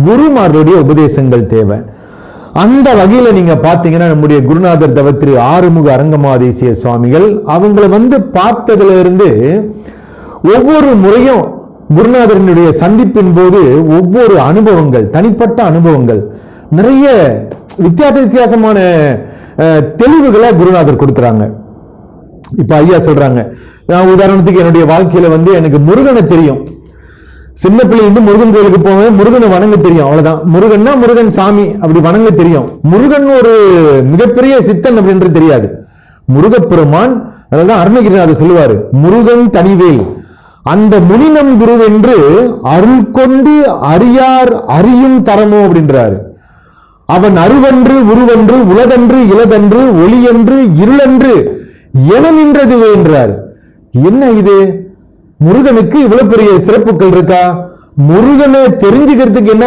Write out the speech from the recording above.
குருமார்களுடைய உபதேசங்கள் தேவை. அந்த வகையில நீங்க பாத்தீங்கன்னா நம்முடைய குருநாதர் தவத்திரு ஆறுமுக அரங்கமாதேசிய சுவாமிகள் அவங்களை பார்த்ததுல இருந்து ஒவ்வொரு முறையும் குருநாதரனுடைய சந்திப்பின் போது ஒவ்வொரு அனுபவங்கள், தனிப்பட்ட அனுபவங்கள், நிறைய வித்தியாசமான தெளிவுகளை குருநாதர் கொடுக்குறாங்க. இப்ப ஐயா சொல்றாங்க, நான் உதாரணத்துக்கு என்னுடைய வாழ்க்கையில எனக்கு முருகனை தெரியும். சின்ன பிள்ளையிலிருந்து முருகன் கோயிலுக்கு போவேன், முருகனை வணங்க தெரியும், அவ்வளவுதான். முருகன்னா முருகன் சாமி அப்படி வணங்க தெரியும். முருகன் ஒரு மிகப்பெரிய சித்தன் அப்படின்றது தெரியாது. முருகப்பெருமான், அதனாலதான் அருணகிரிநாதர் சொல்லுவாரு, முருகன் தனிவேல் அந்த முனினம் குருவென்று அருள் கொண்டு அறியார் அறியும் தரமோ அப்படின்றாரு. அவன் அருவன்று உருவன்று உலதன்று இலதன்று ஒளியன்று இருளன்று என நின்றதுவே என்றார். என்ன இது? முருகனுக்கு இவ்வளவு பெரிய சிறப்புகள் இருக்கா? முருகனை தெரிஞ்சுக்கிறதுக்கு என்ன